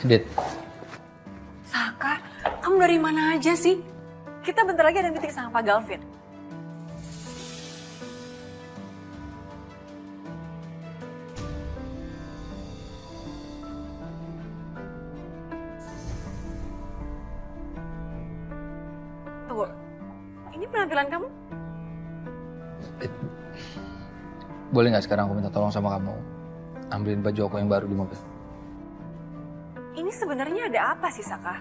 Dit. Saka, kamu dari mana aja sih? Kita bentar lagi ada meeting sama Pak Galvin. Tunggu, ini penampilan kamu? Dit. Boleh nggak sekarang aku minta tolong sama kamu ambilin baju aku yang baru di mobil? Ini sebenarnya ada apa sih, Saka?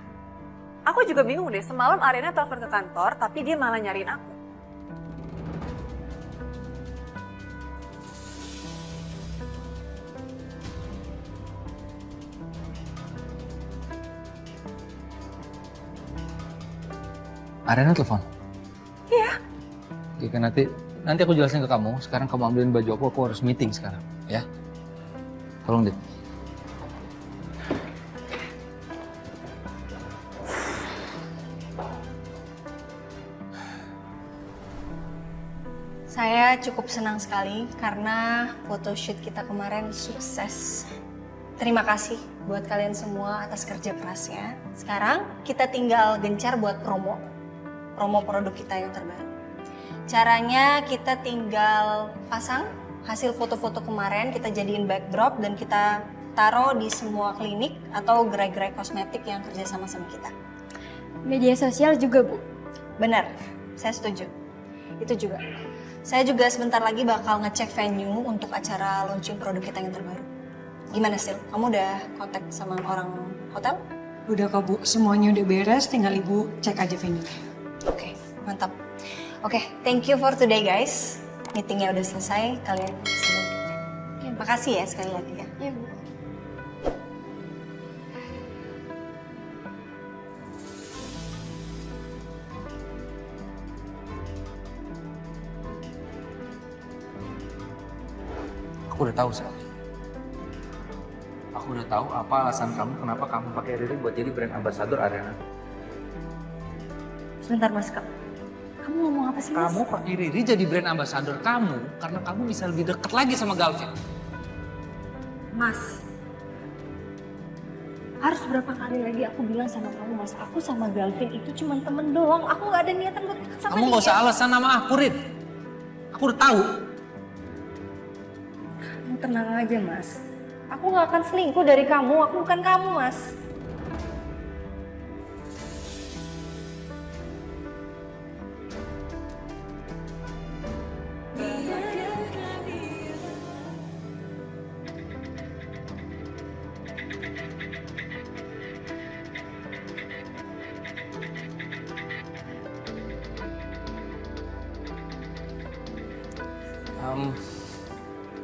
Aku juga bingung deh, semalam Arena telepon ke kantor, tapi dia malah nyariin aku. Arena telepon? Iya. Oke, kan nanti aku jelasin ke kamu. Sekarang kamu ambilin baju aku harus meeting sekarang, ya? Tolong, Dit. Saya cukup senang sekali karena photoshoot kita kemarin sukses. Terima kasih buat kalian semua atas kerja kerasnya. Sekarang kita tinggal gencar buat promo produk kita yang terbaru. Caranya kita tinggal pasang hasil foto-foto kemarin, kita jadiin backdrop dan kita taruh di semua klinik atau gerai-gerai kosmetik yang kerja sama kita. Media sosial juga, Bu? Benar, saya setuju. Itu juga. Saya juga sebentar lagi bakal ngecek venue untuk acara launching produk kita yang terbaru. Gimana, Sil? Kamu udah kontak sama orang hotel? Udah kok Bu, semuanya udah beres, tinggal Ibu cek aja venue. Oke, mantap. Oke, thank you for today guys. Meetingnya udah selesai, kalian bisa bekerja. Makasih ya sekali lagi ya. Iya, Bu. Aku udah tahu, Sel. Aku udah tahu apa alasan kamu kenapa kamu pakai Riri buat jadi brand ambassador Arena. Sebentar Mas Kak. Kamu ngomong apa sih Mas? Kamu pakai Riri jadi brand ambassador kamu karena kamu bisa lebih dekat lagi sama Galvin. Mas, harus berapa kali lagi aku bilang sama kamu, Mas, aku sama Galvin itu cuma temen doang. Aku nggak ada niatan buat deket sama Kamu dia. gak usah alasan nama aku, Rit. Aku udah tahu. Kamu tenang aja, Mas. Aku nggak akan selingkuh dari kamu. Aku bukan kamu, Mas.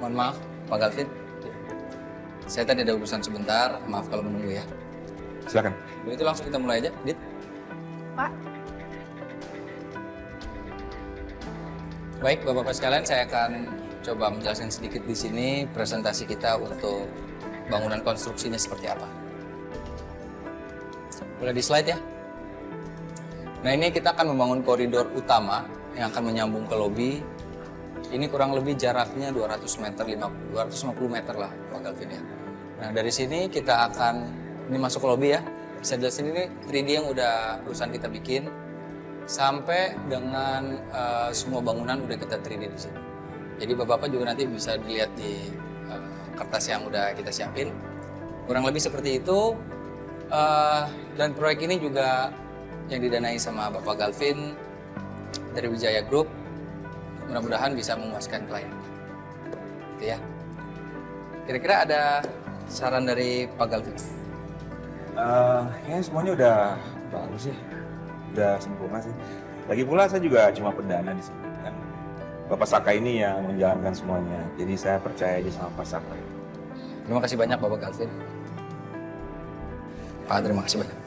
Mohon maaf, Pak Galvin. Saya tadi ada urusan sebentar, maaf kalau menunggu ya. Silakan. Kalau itu langsung kita mulai aja, Dit. Pak. Baik, Bapak-Bapak sekalian, saya akan coba menjelaskan sedikit di sini presentasi kita untuk bangunan konstruksinya seperti apa. Boleh di slide ya? Nah, ini kita akan membangun koridor utama yang akan menyambung ke lobi. Ini kurang lebih jaraknya 200 meter, 250 meter lah, Pak Galvin ya. Nah, dari sini kita akan, ini masuk ke lobi ya. Bisa jelasin ini 3D yang udah perusahaan kita bikin. Sampai dengan semua bangunan udah kita 3D di sini. Jadi Bapak-Bapak juga nanti bisa dilihat di kertas yang udah kita siapin. Kurang lebih seperti itu. Dan proyek ini juga yang didanai sama Bapak Galvin dari Wijaya Group. Mudah-mudahan bisa memuaskan klien. Gitu ya. Kira-kira ada saran dari Pak Galvin? Kayaknya semuanya udah bagus ya. Udah sempurna sih. Lagi pula saya juga cuma perdana di sini kan. Bapak Saka ini yang menjalankan semuanya. Jadi saya percaya aja sama Pak Saka. Terima kasih banyak Bapak Galvin. Pak, terima kasih banyak.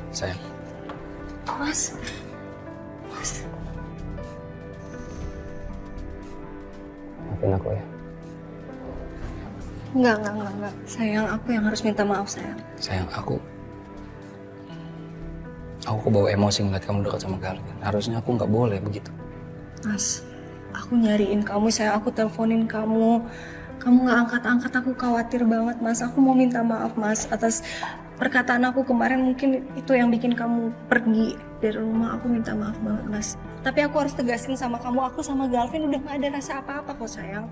Sayang. Mas. Mas. Maafin aku ya. Enggak. Sayang, aku yang harus minta maaf, sayang. Sayang, aku kebawa emosi ngeliat kamu dekat sama Galvin. Harusnya aku nggak boleh begitu. Mas, aku nyariin kamu, sayang. Aku teleponin kamu. Kamu nggak angkat-angkat, aku khawatir banget, Mas. Aku mau minta maaf, Mas, atas perkataan aku kemarin. Mungkin itu yang bikin kamu pergi dari rumah. Aku minta maaf banget, Mas. Tapi aku harus tegasin sama kamu, aku sama Galvin udah gak ada rasa apa-apa kok, sayang.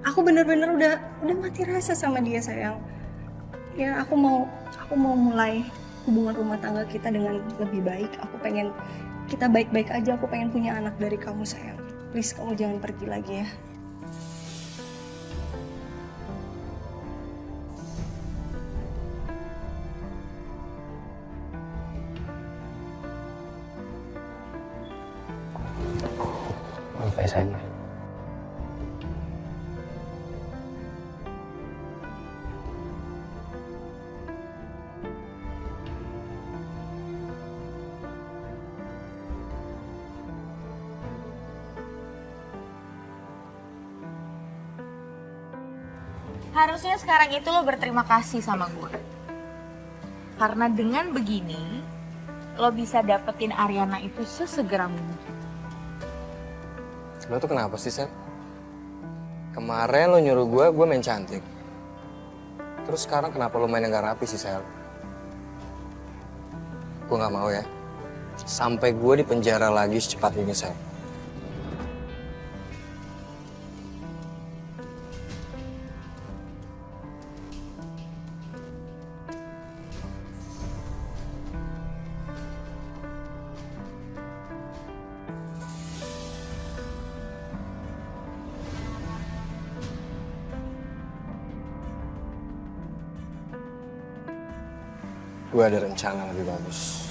Aku bener-bener udah mati rasa sama dia, sayang. Ya, aku mau mulai hubungan rumah tangga kita dengan lebih baik. Aku pengen kita baik-baik aja. Aku pengen punya anak dari kamu, sayang. Please, kamu jangan pergi lagi ya. Sampai sayang. Harusnya sekarang itu lo berterima kasih sama gue. Karena dengan begini, lo bisa dapetin Ariana itu sesegera mungkin. Lo tuh kenapa sih, Sep? Kemarin lo nyuruh gue main cantik. Terus sekarang kenapa lo main yang gak rapi sih, Sel? Gue gak mau ya. Sampai gue di penjara lagi secepat ini, Sel. Gue ada rencana lebih bagus.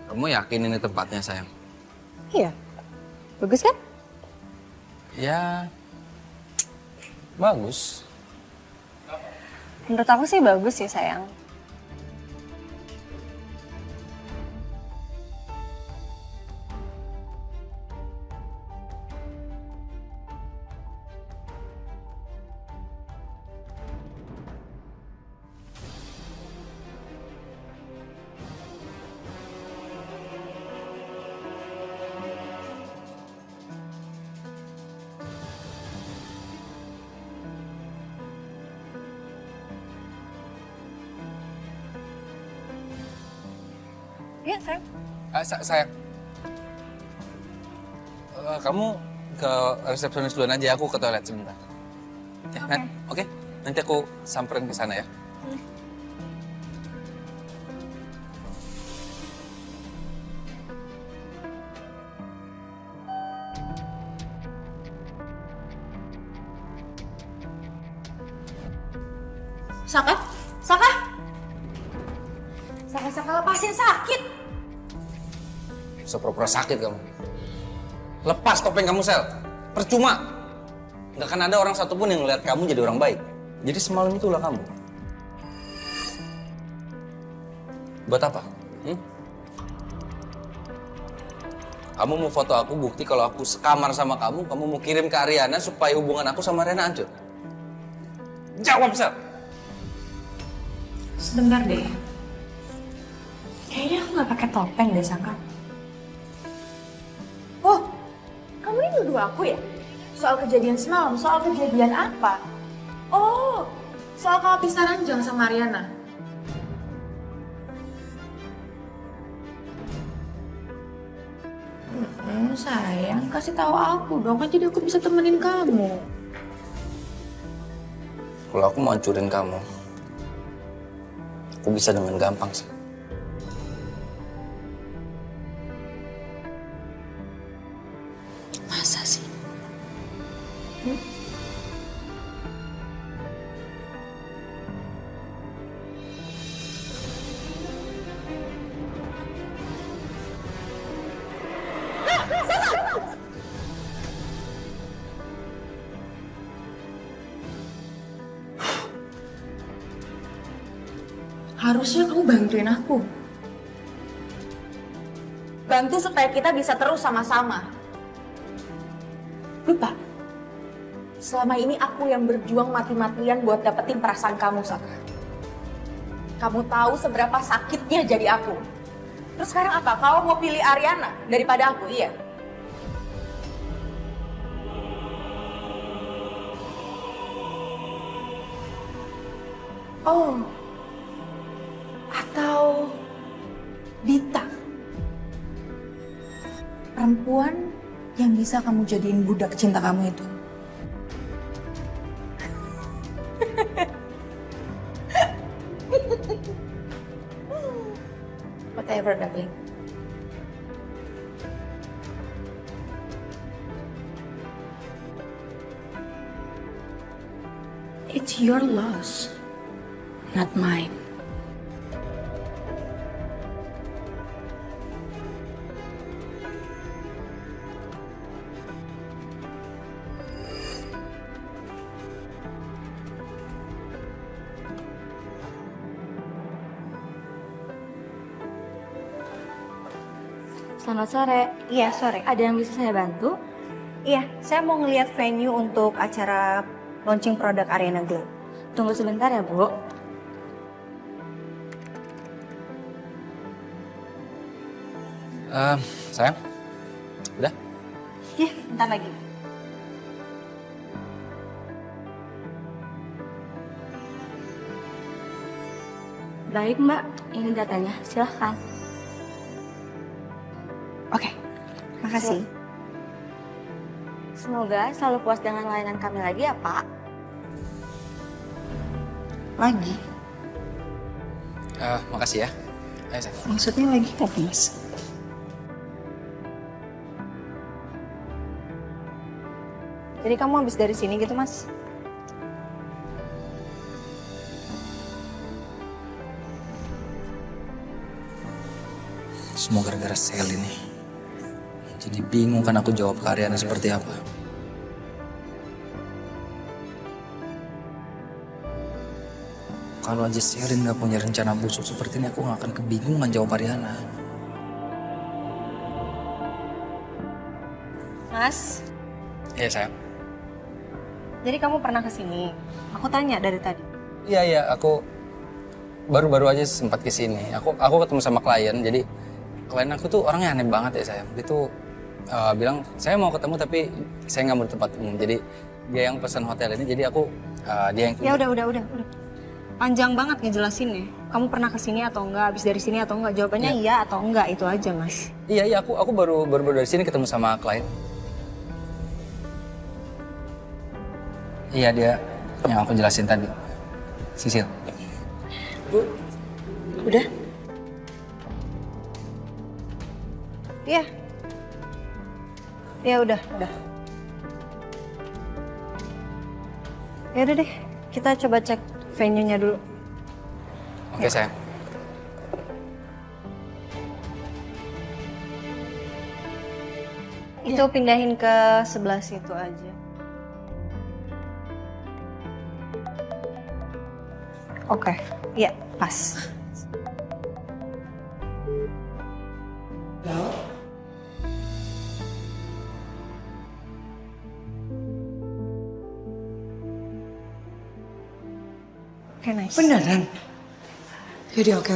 Kamu yakin ini tempatnya, sayang? Iya. Bagus kan? Ya, bagus. Menurut aku sih bagus ya, sayang. Iya, sayang. Sayang, kamu ke resepsionis duluan aja, aku ke toilet sebentar. Ya, Oke. Nanti aku samperin ke sana ya. Saka, lepasin, sakit. Bisa pura-pura sakit kamu. Lepas topeng kamu, Sel. Percuma. Nggak akan ada orang satupun yang ngeliat kamu jadi orang baik. Jadi semalam itulah kamu. Buat apa? Kamu mau foto aku bukti kalau aku sekamar sama kamu mau kirim ke Ariana supaya hubungan aku sama Rena hancur? Jawab, Sel. Sebentar deh. Kayaknya aku nggak pakai topeng deh, Saka. Oh, kamu ini nuduh aku ya? Soal kejadian semalam, soal kejadian apa? Oh, soal kamu pesta ranjang sama Ariana. Sayang, kasih tahu aku dong, kan jadi aku bisa temenin kamu. Kalau aku mau hancurin kamu, aku bisa dengan gampang sih. Masa sih? Harusnya kamu bantuin aku. Bantu supaya kita bisa terus sama-sama. Lupa. Selama ini aku yang berjuang mati-matian buat dapetin perasaan kamu, Saka. Kamu tahu seberapa sakitnya jadi aku. Terus sekarang apa? Kau mau pilih Ariana daripada aku, iya? Oh, atau Dita, perempuan yang bisa kamu jadiin budak cinta kamu itu. Whatever, darling. It's your loss, not mine. Selamat sore. Iya, sore. Ada yang bisa saya bantu? Iya, saya mau ngeliat venue untuk acara launching produk Ariana Glow. Tunggu sebentar ya, Bu. Sayang, udah? Iya, bentar lagi. Baik, Mbak. Ini datanya. Silahkan. Oke, makasih. Semoga selalu puas dengan layanan kami lagi ya, Pak. Lagi? Makasih ya. Ayo, sayang. Maksudnya lagi apa, Mas? Jadi kamu habis dari sini gitu, Mas? Semua gara-gara sel ini. Jadi bingung kan aku jawab ke Ariana seperti apa. Kalau aja Sherin gak punya rencana busuk seperti ini, aku gak akan kebingungan jawab Ariana. Mas, Iya sayang. jadi kamu pernah kesini? Aku tanya dari tadi. Iya, aku baru-baru aja sempat kesini. Aku ketemu sama klien, jadi klien aku tuh orangnya aneh banget ya sayang. Dia tuh bilang, saya mau ketemu tapi saya nggak mau di tempat umum. Jadi dia yang pesan hotel ini, jadi aku dia yang... Ya udah. Panjang banget ngejelasinnya. Kamu pernah kesini atau enggak? Habis dari sini atau enggak? Jawabannya iya atau enggak, itu aja, Mas. Iya, aku baru dari sini ketemu sama klien. Iya, dia yang aku jelasin tadi. Sisil. Udah? Iya. Ya udah. Ya udah deh, kita coba cek venue-nya dulu. Oke, sayang. Itu pindahin ke sebelah situ aja. Oke, iya pas. Oke, nice. Beneran? Jadi oke.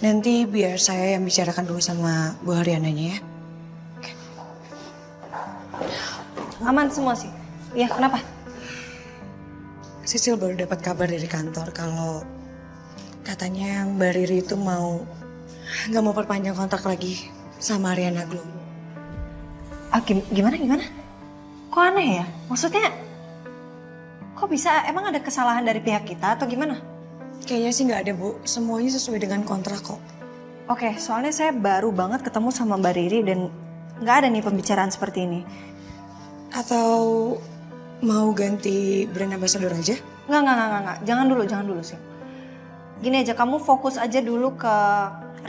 Nanti biar saya yang bicarakan dulu sama Bu Ariananya ya. Aman semua sih. Iya, kenapa? Sisil baru dapat kabar dari kantor kalau katanya Mbak Riri itu nggak mau perpanjang kontrak lagi sama Ariana Glow. Gimana? Kok aneh ya? Maksudnya, kok bisa? Emang ada kesalahan dari pihak kita atau gimana? Kayaknya sih nggak ada Bu, semuanya sesuai dengan kontrak kok. Oke, soalnya saya baru banget ketemu sama Mbak Riri dan nggak ada nih pembicaraan seperti ini. Atau mau ganti brand ambassador aja? Nggak. Jangan dulu sih. Gini aja, kamu fokus aja dulu ke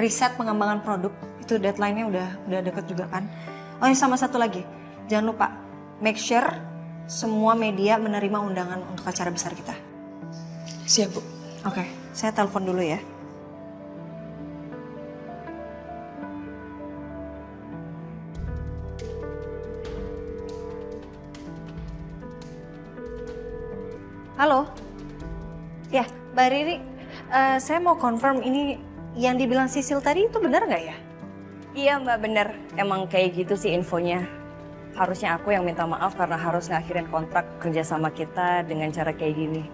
riset pengembangan produk. Itu deadline-nya udah deket juga kan. Oh ya, sama satu lagi. Jangan lupa, make sure semua media menerima undangan untuk acara besar kita. Siap Bu. Oke, saya telepon dulu ya. Halo. Ya, Mbak Riri, saya mau confirm ini yang dibilang Sisil tadi itu benar nggak ya? Iya Mbak, bener. Emang kayak gitu sih infonya. Harusnya aku yang minta maaf karena harus ngakhirin kontrak kerjasama kita dengan cara kayak gini.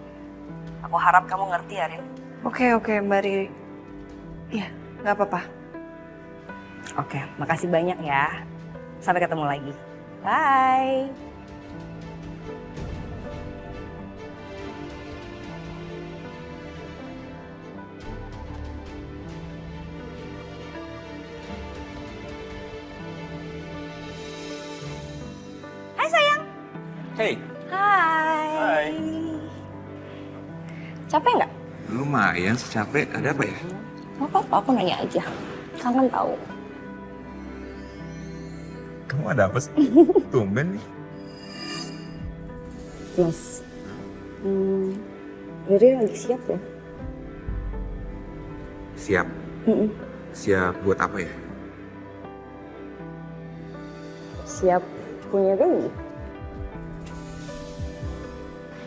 Aku harap kamu ngerti ya, Rin. Oke, Mbak Riri. Iya, nggak apa-apa. Oke, makasih banyak ya. Sampai ketemu lagi. Bye. Hey. Hai. Capek nggak? Lumayan capek. Ada apa ya? Nggak apa-apa, aku nanya aja. Kangen tahu. Kamu ada apa sih? Tumben nih. Mas, Riri lagi siap ya? Siap. Siap buat apa ya? Siap punya baby?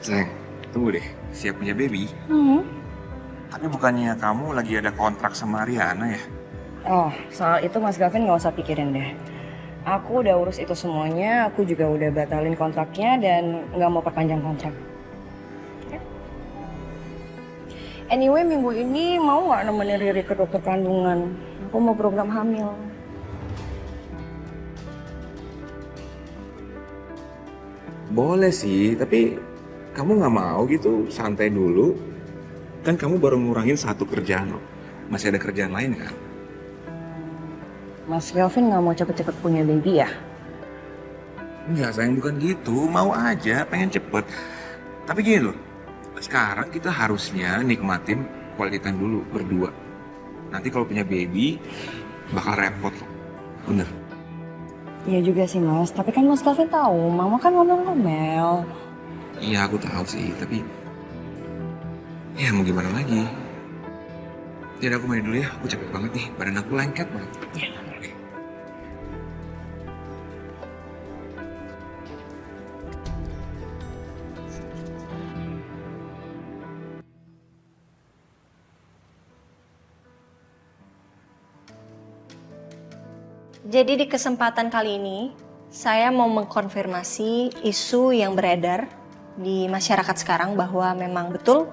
Sayang, tunggu deh. Siap punya baby? Tapi bukannya kamu lagi ada kontrak sama Ariana ya? Oh, soal itu Mas Gavin nggak usah pikirin deh. Aku udah urus itu semuanya, aku juga udah batalin kontraknya dan nggak mau perpanjang kontrak. Oke? Anyway, minggu ini mau nggak nemenin Riri ke dokter kandungan? Aku mau program hamil. Boleh sih, tapi kamu nggak mau gitu santai dulu? Kan kamu baru ngurangin satu kerjaan loh. Masih ada kerjaan lain kan? Mas Gavin nggak mau cepet-cepet punya baby ya? Enggak sayang, bukan gitu. Mau aja, pengen cepet. Tapi gini loh, sekarang kita harusnya nikmatin quality time dulu berdua. Nanti kalau punya baby, bakal repot loh. Bener? Iya juga sih Mas, tapi kan Mas Gavin tahu, Mama kan ngomel-ngomel. Iya aku tahu sih, tapi ya mau gimana lagi? Jadi aku main dulu ya, aku capek banget nih, badan aku lengket banget. Ya. Jadi di kesempatan kali ini, saya mau mengkonfirmasi isu yang beredar di masyarakat sekarang bahwa memang betul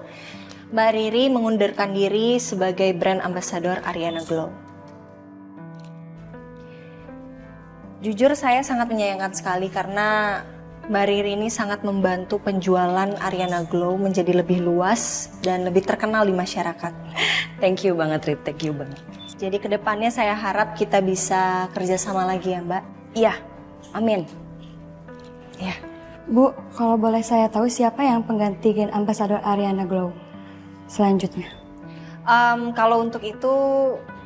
Mbak Riri mengundurkan diri sebagai brand ambassador Ariana Glow. Jujur saya sangat menyayangkan sekali karena Mbak Riri ini sangat membantu penjualan Ariana Glow menjadi lebih luas dan lebih terkenal di masyarakat. Thank you banget Rip, thank you banget. Jadi kedepannya saya harap kita bisa kerjasama lagi ya Mbak. Iya, amin. Ya. Bu, kalau boleh saya tahu siapa yang pengganti ambasador Ariana Glow selanjutnya? Kalau untuk itu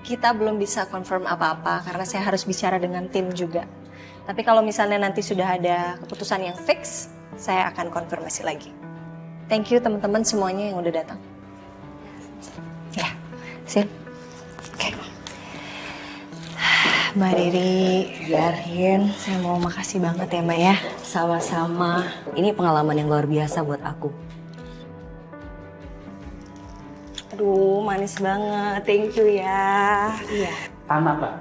kita belum bisa confirm apa-apa karena saya harus bicara dengan tim juga. Tapi kalau misalnya nanti sudah ada keputusan yang fix, saya akan konfirmasi lagi. Thank you teman-teman semuanya yang udah datang. Ya, sip. Oke. Mbak Riri, Biarin. saya mau makasih banget ya Mbak ya. Sama-sama. Ini pengalaman yang luar biasa buat aku. Aduh, manis banget. Thank you ya. Iya. Sama, Pak.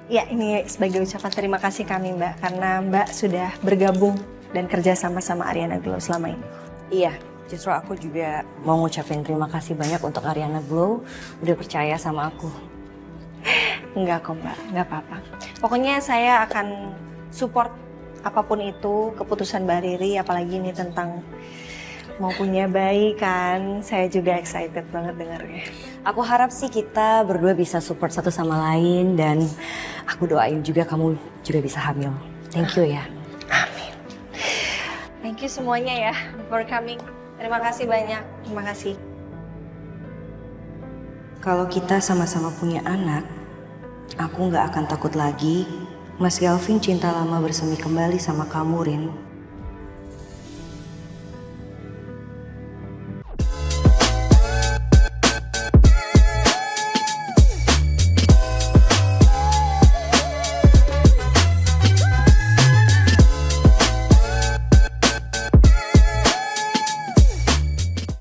Ya, ini sebagai ucapan terima kasih kami Mbak karena Mbak sudah bergabung dan kerja sama Ariana Glow selama ini. Iya, justru aku juga mau ngucapin terima kasih banyak untuk Ariana Glow udah percaya sama aku. Enggak kok Mbak, enggak apa-apa. Pokoknya saya akan support apapun itu keputusan Mbak Riri, apalagi ini tentang mau punya bayi kan. Saya juga excited banget dengarnya. Aku harap sih kita berdua bisa support satu sama lain dan aku doain juga kamu juga bisa hamil. Thank you ya. Amin. Thank you semuanya ya for coming. Terima kasih banyak. Terima kasih. Kalau kita sama-sama punya anak, aku nggak akan takut lagi Mas Galvin cinta lama bersemi kembali sama kamu, Rin.